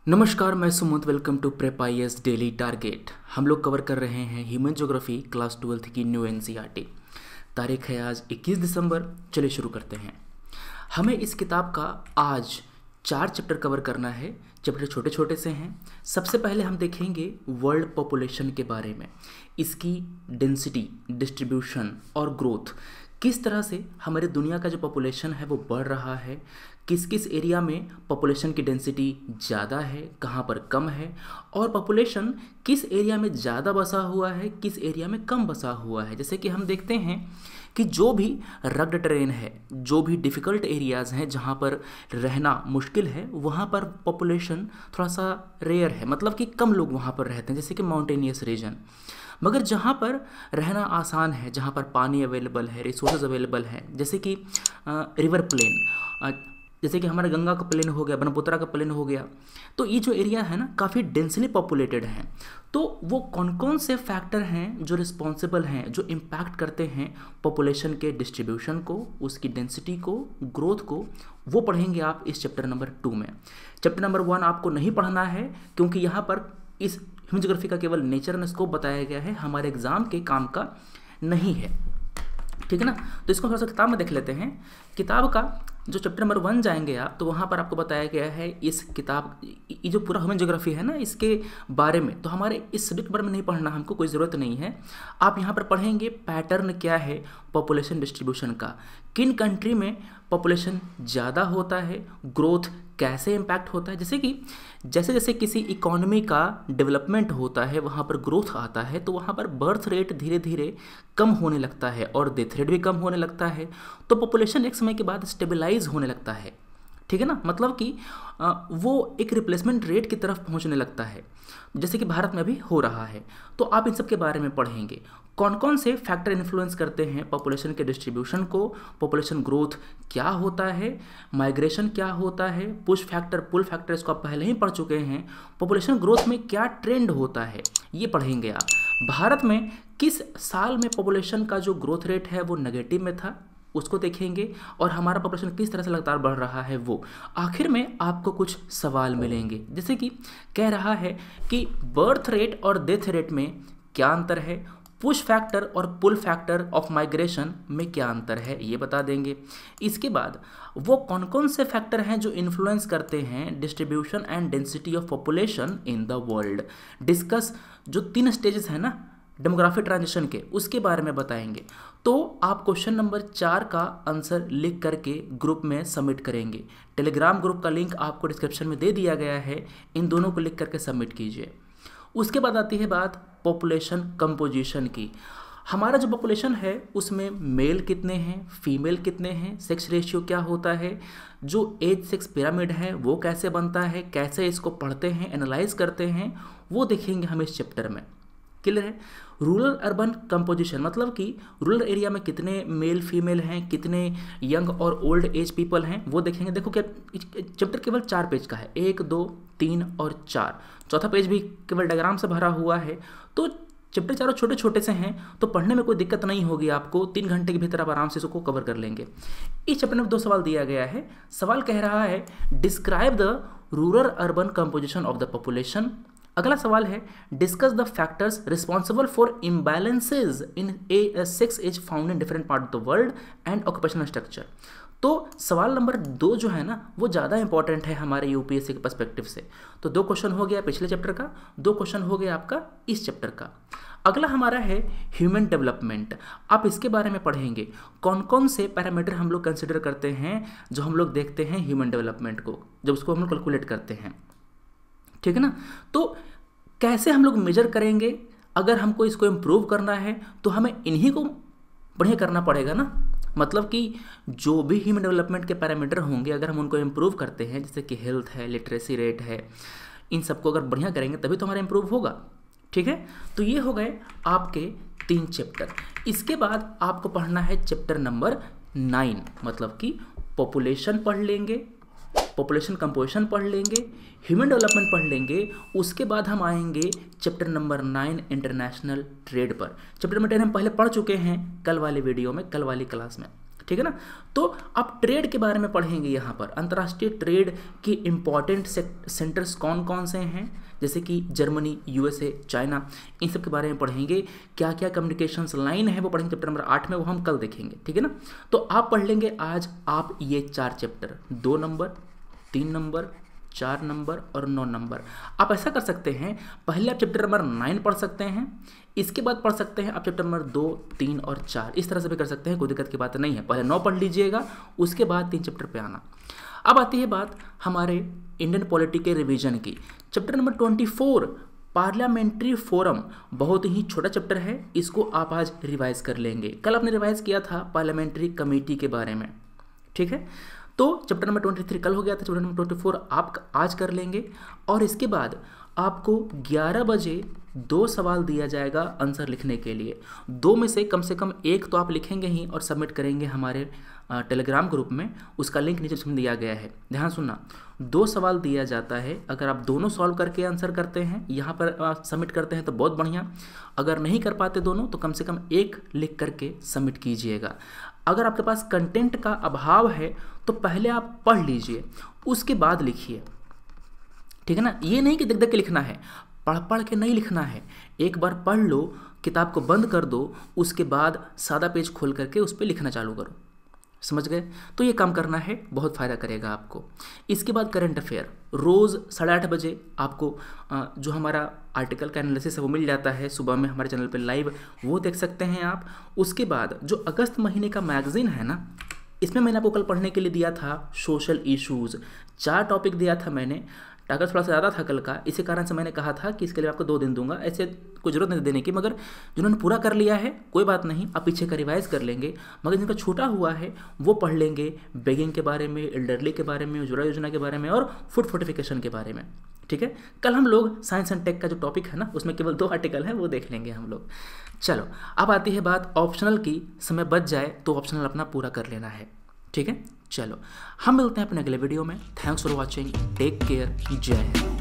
नमस्कार, मैं Sumant. Welcome to prep IAS daily target. हम लोग कवर कर रहे हैं ह्यूमन ज्योग्राफी क्लास 12th की न्यू एनसीईआरटी। तारीख है आज 21 दिसंबर। चलिए शुरू करते हैं। हमें इस किताब का आज 4 चैप्टर कवर करना है। चैप्टर छोटे छोटे से हैं। सबसे पहले हम देखेंगे वर्ल्ड पॉपुलेशन के बारे में, इसकी डेंसिटी, डिस्ट्रीब्यूशन और ग्रोथ। किस तरह से हमारी दुनिया का जो पॉपुलेशन है वो बढ़ रहा है, किस किस एरिया में पॉपुलेशन की डेंसिटी ज़्यादा है, कहाँ पर कम है, और पॉपुलेशन किस एरिया में ज़्यादा बसा हुआ है, किस एरिया में कम बसा हुआ है। जैसे कि हम देखते हैं कि जो भी रग्ड टेरेन है, जो भी डिफ़िकल्ट एरियाज़ हैं जहाँ पर रहना मुश्किल है, वहाँ पर पॉपुलेशन थोड़ा सा रेयर है, मतलब कि कम लोग वहाँ पर रहते हैं, जैसे कि माउंटेनियस रीजन। मगर जहाँ पर रहना आसान है, जहाँ पर पानी अवेलेबल है, रिसोर्सेज अवेलेबल है, जैसे कि रिवर प्लेन, जैसे कि हमारा गंगा का प्लेन हो गया, ब्रह्मपुत्रा का प्लेन हो गया, तो ये जो एरिया है ना काफ़ी डेंसली पॉपुलेटेड हैं। तो वो कौन कौन से फैक्टर हैं जो रिस्पॉन्सिबल हैं, जो इम्पैक्ट करते हैं पॉपुलेशन के डिस्ट्रीब्यूशन को, उसकी डेंसिटी को, ग्रोथ को, वो पढ़ेंगे आप इस चैप्टर नंबर 2 में। चैप्टर नंबर 1 आपको नहीं पढ़ना है, क्योंकि यहाँ पर इस ह्यूमन ज्योग्राफी का केवल नेचर एंड स्कोप बताया गया है, हमारे एग्जाम के काम का नहीं है। ठीक है ना। तो इसको थोड़ा सा किताब में देख लेते हैं। किताब का जो चैप्टर नंबर 1 जाएंगे आप, तो वहाँ पर आपको बताया गया है इस किताब, ये जो पूरा ह्यूमन ज्योग्राफी है ना, इसके बारे में। तो हमारे इस सब्जेक्ट के बारे में नहीं पढ़ना, हमको कोई ज़रूरत नहीं है। आप यहाँ पर पढ़ेंगे पैटर्न क्या है पॉपुलेशन डिस्ट्रीब्यूशन का, किन कंट्री में पॉपुलेशन ज़्यादा होता है, ग्रोथ कैसे इम्पैक्ट होता है। जैसे कि जैसे जैसे किसी इकोनॉमी का डेवलपमेंट होता है, वहाँ पर ग्रोथ आता है, तो वहाँ पर बर्थ रेट धीरे धीरे कम होने लगता है और डेथ रेट भी कम होने लगता है। तो पॉपुलेशन एक समय के बाद स्टेबलाइज होने लगता है। ठीक है ना, मतलब कि वो एक रिप्लेसमेंट रेट की तरफ पहुंचने लगता है, जैसे कि भारत में भी हो रहा है। तो आप इन सब के बारे में पढ़ेंगे, कौन कौन से फैक्टर इन्फ्लुएंस करते हैं पॉपुलेशन के डिस्ट्रीब्यूशन को, पॉपुलेशन ग्रोथ क्या होता है, माइग्रेशन क्या होता है, पुश फैक्टर, पुल फैक्टर, इसको आप पहले ही पढ़ चुके हैं। पॉपुलेशन ग्रोथ में क्या ट्रेंड होता है ये पढ़ेंगे आप। भारत में किस साल में पॉपुलेशन का जो ग्रोथ रेट है वो नेगेटिव में था, उसको देखेंगे, और हमारा पॉपुलेशन किस तरह से लगातार बढ़ रहा है वो। आखिर में आपको कुछ सवाल मिलेंगे, जैसे कि कह रहा है कि बर्थ रेट और डेथ रेट में क्या अंतर है, पुश फैक्टर और पुल फैक्टर ऑफ माइग्रेशन में क्या अंतर है, ये बता देंगे। इसके बाद वो कौन कौन से फैक्टर हैं जो इन्फ्लुएंस करते हैं distribution and density of population in the world. Discuss जो 3 स्टेजेस हैं ना डेमोग्राफिक ट्रांजिशन के, उसके बारे में बताएंगे। तो आप क्वेश्चन नंबर 4 का आंसर लिख करके ग्रुप में सबमिट करेंगे। टेलीग्राम ग्रुप का लिंक आपको डिस्क्रिप्शन में दे दिया गया है, इन दोनों को लिख करके सबमिट कीजिए। उसके बाद आती है बात पॉपुलेशन कंपोजिशन की। हमारा जो पॉपुलेशन है उसमें मेल कितने हैं, फीमेल कितने हैं, सेक्स रेशियो क्या होता है, जो एज सेक्स पिरामिड है वो कैसे बनता है, कैसे इसको पढ़ते हैं, एनालाइज करते हैं, वो देखेंगे हम इस चैप्टर में। क्लियर है। रूरल अर्बन कंपोजिशन, मतलब कि रूरल एरिया में कितने मेल फीमेल हैं, कितने यंग और ओल्ड एज पीपल हैं, वो देखेंगे। देखो क्या चैप्टर केवल 4 पेज का है, 1, 2, 3 और 4। चौथा पेज भी केवल डायग्राम से भरा हुआ है। तो चैप्टर चारों छोटे छोटे से हैं, तो पढ़ने में कोई दिक्कत नहीं होगी आपको। 3 घंटे के भीतर आप आराम से इसको कवर कर लेंगे। इस चैप्टर में 2 सवाल दिया गया है। सवाल कह रहा है describe the rural urban composition of the population. अगला सवाल है discuss the factors responsible for imbalances in a sex age found in different part of the world and occupational structure. तो सवाल नंबर 2 जो है ना वो ज़्यादा इंपॉर्टेंट है हमारे यूपीएससी के पर्सपेक्टिव से। तो 2 क्वेश्चन हो गया पिछले चैप्टर का, 2 क्वेश्चन हो गया आपका इस चैप्टर का। अगला हमारा है ह्यूमन डेवलपमेंट। आप इसके बारे में पढ़ेंगे, कौन कौन से पैरामीटर हम लोग कंसिडर करते हैं जो हम लोग देखते हैं ह्यूमन डेवलपमेंट को, जब उसको हम लोग कैलकुलेट करते हैं। ठीक है ना। तो कैसे हम लोग मेजर करेंगे, अगर हमको इसको इम्प्रूव करना है तो हमें इन्हीं को बढ़िया करना पड़ेगा ना। मतलब कि जो भी ह्यूमन डेवलपमेंट के पैरामीटर होंगे, अगर हम उनको इम्प्रूव करते हैं, जैसे कि हेल्थ है, लिटरेसी रेट है, इन सबको अगर बढ़िया करेंगे तभी तो हमारा इम्प्रूव होगा। ठीक है। तो ये हो गए आपके 3 चैप्टर। इसके बाद आपको पढ़ना है चैप्टर नंबर 9, मतलब कि पॉपुलेशन पढ़ लेंगे, पॉपुलेशन कंपोजिशन पढ़ लेंगे, ह्यूमन डेवलपमेंट पढ़ लेंगे। उसके बाद हम आएंगे चैप्टर नंबर 9 इंटरनेशनल ट्रेड पर। चैप्टर नंबर 10 हम पहले पढ़ चुके हैं कल वाले वीडियो में, कल वाली क्लास में। ठीक है ना। तो आप ट्रेड के बारे में पढ़ेंगे यहाँ पर, अंतर्राष्ट्रीय ट्रेड के इम्पॉर्टेंट सेंटर्स कौन कौन से हैं, जैसे कि जर्मनी, यूएसए, चाइना, इन सब के बारे में पढ़ेंगे। क्या क्या कम्युनिकेशंस लाइन है वो पढ़ेंगे चैप्टर नंबर 8 में, वो हम कल देखेंगे, ठीक है ना। तो आप पढ़ लेंगे आज आप ये 4 चैप्टर, 2 नंबर, 3 नंबर, 4 नंबर और 9 नंबर। आप ऐसा कर सकते हैं, पहले आप चैप्टर नंबर 9 पढ़ सकते हैं, इसके बाद पढ़ सकते हैं आप चैप्टर नंबर 2, 3 और 4, इस तरह से भी कर सकते हैं, कोई दिक्कत की बात नहीं है। पहले 9 पढ़ लीजिएगा, उसके बाद 3 चैप्टर पे आना। अब आती है बात हमारे इंडियन पॉलिटी के रिवीजन की। चैप्टर नंबर 24 पार्लियामेंट्री फोरम, बहुत ही छोटा चैप्टर है, इसको आप आज रिवाइज कर लेंगे। कल आपने रिवाइज किया था पार्लियामेंट्री कमेटी के बारे में, ठीक है। तो चैप्टर नंबर 23 कल हो गया था, चैप्टर नंबर 24 आप आज कर लेंगे। और इसके बाद आपको 11 बजे 2 सवाल दिया जाएगा आंसर लिखने के लिए। 2 में से कम 1 तो आप लिखेंगे ही और सबमिट करेंगे हमारे टेलीग्राम ग्रुप में, उसका लिंक नीचे में दिया गया है। ध्यान सुनना, 2 सवाल दिया जाता है, अगर आप दोनों सॉल्व करके आंसर करते हैं यहाँ पर सबमिट करते हैं तो बहुत बढ़िया, अगर नहीं कर पाते दोनों तो कम से कम 1 लिख करके सबमिट कीजिएगा। अगर आपके पास कंटेंट का अभाव है तो पहले आप पढ़ लीजिए, उसके बाद लिखिए, ठीक है ना। ये नहीं कि देख देख के लिखना है, पढ़ के नहीं लिखना है, एक बार पढ़ लो, किताब को बंद कर दो, उसके बाद सादा पेज खोल करके उस पर लिखना चालू करो, समझ गए। तो ये काम करना है, बहुत फ़ायदा करेगा आपको। इसके बाद करंट अफेयर रोज़ 8:30 बजे आपको जो हमारा आर्टिकल का एनालिसिस है वो मिल जाता है सुबह में हमारे चैनल पे लाइव, वो देख सकते हैं आप। उसके बाद जो अगस्त महीने का मैगज़ीन है ना, इसमें मैंने आपको कल पढ़ने के लिए दिया था सोशल इश्यूज़, 4 टॉपिक दिया था मैंने, टारगेट थोड़ा सा ज़्यादा था कल का, इसी कारण से मैंने कहा था कि इसके लिए आपको 2 दिन दूंगा, ऐसे कोई ज़रूरत नहीं देने की, मगर जिन्होंने पूरा कर लिया है कोई बात नहीं, आप पीछे का रिवाइज कर लेंगे, मगर जिनका छूटा हुआ है वो पढ़ लेंगे, बेगिंग के बारे में, एल्डरली के बारे में, उज्ज्वला योजना के बारे में और फूड फोर्टिफिकेशन के बारे में, ठीक है। कल हम लोग साइंस एंड टेक का जो टॉपिक है ना, उसमें केवल 2 आर्टिकल है, वो देख लेंगे हम लोग। चलो अब आती है बात ऑप्शनल की, समय बच जाए तो ऑप्शनल अपना पूरा कर लेना है, ठीक है। चलो हम मिलते हैं अपने अगले वीडियो में। Thanks for watching, take care, जय हिंद।